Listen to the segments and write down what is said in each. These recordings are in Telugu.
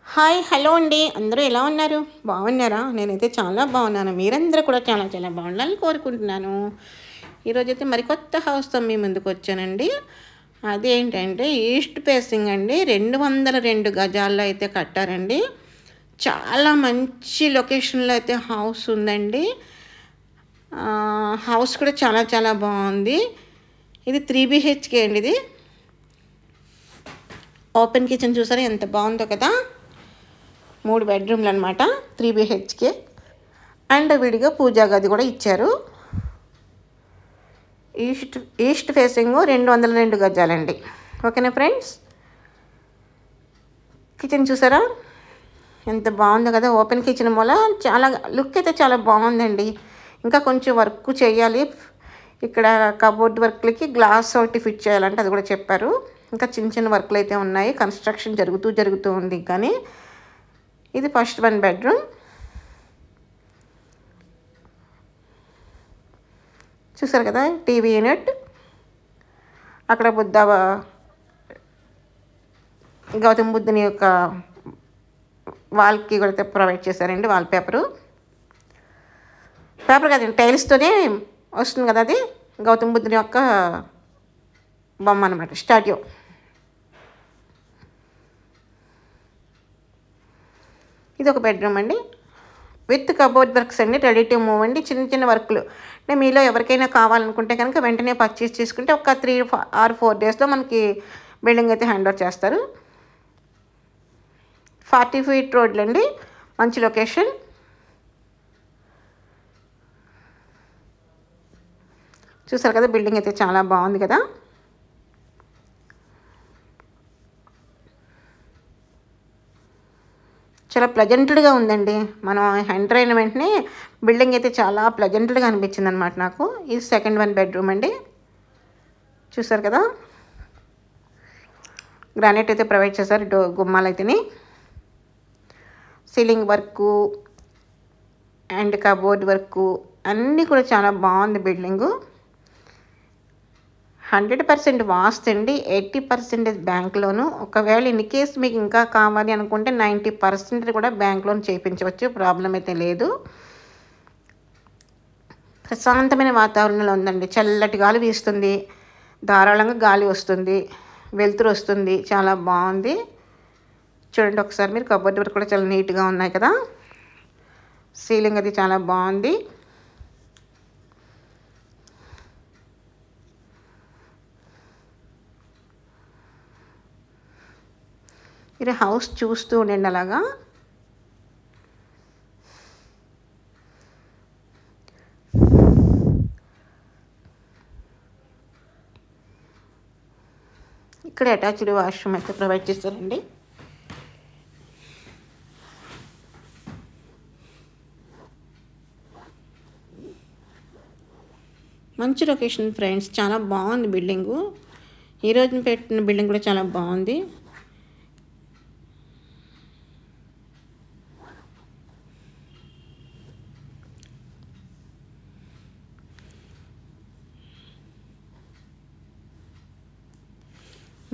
హాయ్ హలో అండి, అందరూ ఎలా ఉన్నారు? బాగున్నారా? నేనైతే చాలా బాగున్నాను. మీరందరూ కూడా చాలా చాలా బాగుండాలని కోరుకుంటున్నాను. ఈరోజైతే మరికొత్త హౌస్తో మీ ముందుకు వచ్చానండి. అదేంటంటే ఈస్ట్ ఫేసింగ్ అండి, 202 గజాల్లో అయితే కట్టారండి. చాలా మంచి లొకేషన్లో అయితే హౌస్ ఉందండి. హౌస్ కూడా చాలా చాలా బాగుంది. ఇది 3 BHK అండి. ఇది ఓపెన్ కిచెన్ చూసారా ఎంత బాగుందో కదా. 3 బెడ్రూమ్లు అనమాట, 3 BHK. అండ్ విడిగా పూజా గది కూడా ఇచ్చారు. East facing 202 గజాలండి. ఓకేనా ఫ్రెండ్స్? కిచెన్ చూసారా ఎంత బాగుందో కదా. ఓపెన్ కిచెన్ వల్ల చాలా లుక్ అయితే చాలా బాగుందండి. ఇంకా కొంచెం వర్క్ చేయాలి. ఇక్కడ కబోర్డ్ వర్క్లకి గ్లాస్ ఒకటి ఫిట్ చేయాలంటే అది కూడా చెప్పారు. ఇంకా చిన్న చిన్న వర్క్లు అయితే ఉన్నాయి. కన్స్ట్రక్షన్ జరుగుతూ ఉంది. కానీ ఇది ఫస్ట్ 1 బెడ్రూమ్. చూసారు కదా, టీవీ యూనిట్. అక్కడ గౌతమ బుద్ధుని యొక్క వాల్కి కూడా ప్రొవైడ్ చేశారండి. వాల్ పేపర్ కదండి, టైల్స్తోనే వస్తుంది కదా. అది గౌతమ బుద్ధుని యొక్క బొమ్మ అనమాట, స్టాట్యూ. ఇది ఒక బెడ్రూమ్ అండి, విత్ కబోర్డ్ వర్క్స్ అండి. రెడీ టు మూవ్ అండి. చిన్న చిన్న వర్క్లు అంటే మీలో ఎవరికైనా కావాలనుకుంటే కనుక వెంటనే పర్చేస్ చేసుకుంటే ఒక 3 or 4 డేస్లో మనకి బిల్డింగ్ అయితే హ్యాండ్ ఓవర్ చేస్తారు. 40 feet రోడ్లు అండి, మంచి లొకేషన్. చూసారు కదా, బిల్డింగ్ అయితే చాలా బాగుంది కదా. చాలా ప్లెజెంట్గా ఉందండి. మనం ఎంటర్ అయిన వెంటనే బిల్డింగ్ అయితే చాలా ప్లెజెంట్గా అనిపించింది అనమాట నాకు. ఇది సెకండ్ 1 బెడ్రూమ్ అండి. చూసారు కదా, గ్రానైట్ అయితే ప్రొవైడ్ చేశారు. గుమ్మాలు అయితేనే ceiling work and cupboard work అన్నీ కూడా చాలా బాగుంది బిల్డింగు. 100% వాస్తు అండి, 80% బ్యాంక్ లోను. ఒకవేళ ఇన్ కేస్ మీకు ఇంకా కావాలి అనుకుంటే 90% కూడా బ్యాంక్ లోన్ చేయించవచ్చు, ప్రాబ్లం అయితే లేదు. ప్రశాంతమైన వాతావరణంలో ఉందండి. చల్లటి గాలి వీస్తుంది, ధారాళంగా గాలి వస్తుంది, వెలుతురు వస్తుంది. చాలా బాగుంది. చూడండి ఒకసారి మీరు, కబోర్డ్ వర్క్ కూడా చాలా నీట్గా ఉన్నాయి కదా. సీలింగ్ అది చాలా బాగుంది. మీరు హౌస్ చూస్తూ ఉండండి అలాగా. ఇక్కడ అటాచ్డ్ వాష్రూమ్ అయితే ప్రొవైడ్ చేస్తారండి. మంచి లొకేషన్ ఫ్రెండ్స్, చాలా బాగుంది బిల్డింగు. ఈరోజు పెట్టిన బిల్డింగ్ కూడా చాలా బాగుంది.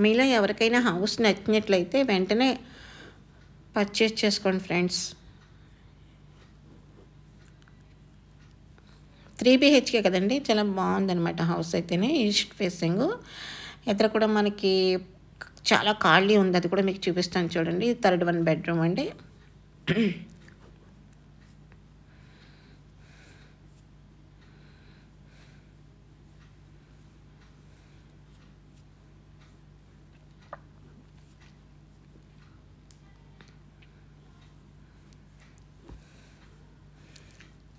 మీలో ఎవరికైనా హౌస్ నచ్చినట్లయితే వెంటనే పర్చేస్ చేసుకోండి ఫ్రెండ్స్. 3 BHK కదండి, చాలా బాగుందనమాట హౌస్ అయితేనే. ఈస్ట్ ఫేసింగ్ ఎదురు కూడా మనకి చాలా ఖాళీ ఉంది, అది కూడా మీకు చూపిస్తాను చూడండి. థర్డ్ 1 బెడ్రూమ్ అండి.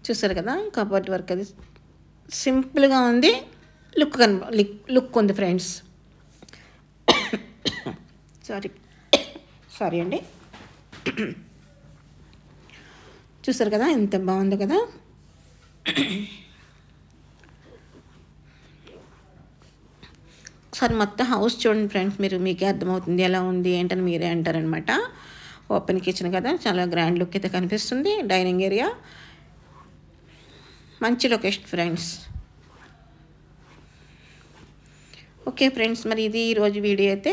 చూసారు కదా, కబోర్డ్ వర్క్ అది సింపుల్గా ఉంది. లుక్ ఉంది ఫ్రెండ్స్. సారీ అండి. చూసారు కదా ఎంత బాగుందో కదా. ఒకసారి మొత్తం హౌస్ చూడండి ఫ్రెండ్స్, మీకే అర్థమవుతుంది ఎలా ఉంది ఏంటని మీరే అంటారనమాట. ఓపెన్ కిచెన్ కదా, చాలా గ్రాండ్ లుక్ అయితే కనిపిస్తుంది. డైనింగ్ ఏరియా, మంచి లొకేషన్ ఫ్రెండ్స్. ఓకే ఫ్రెండ్స్, మరి ఇది ఈరోజు వీడియో అయితే.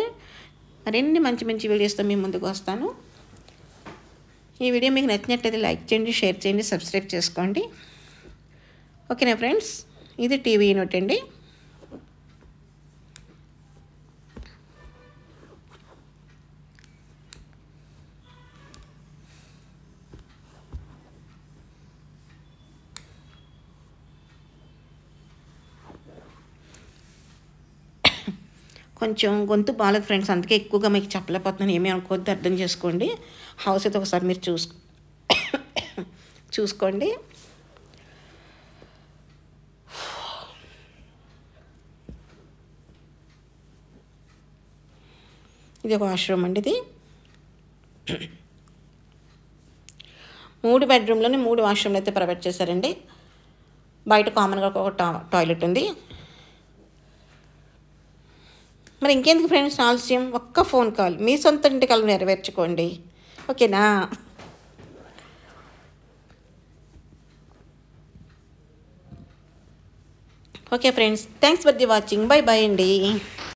మరిన్ని మంచి మంచి వీడియోస్తో మీ ముందుకు వస్తాను. ఈ వీడియో మీకు నచ్చినట్లయితే లైక్ చేయండి, షేర్ చేయండి, సబ్స్క్రైబ్ చేసుకోండి. ఓకేనా ఫ్రెండ్స్, ఇది టీవీ యూనిట్ అండి. కొంచెం గొంతు బాగాలేదు ఫ్రెండ్స్, అందుకే ఎక్కువగా మీకు చెప్పలేకపోతున్నాను. ఏమీ అనుకోవద్దు, అర్థం చేసుకోండి. హౌస్ అయితే ఒకసారి మీరు చూసుకోండి. ఇది ఒక వాష్రూమ్ అండి. ఇది 3 బెడ్రూమ్లోనే 3 వాష్రూమ్లు అయితే ప్రొవైడ్ చేశారండి. బయట కామన్గా ఒక టాయిలెట్ ఉంది. మరి ఇంకెందుకు ఫ్రెండ్స్ ఆలస్యం, ఒక్క ఫోన్ కాల్ మీ సొంత ఇంటి కళ్ళు నెరవేర్చుకోండి. ఓకేనా? Okay friends, thanks for the watching. By by అండి.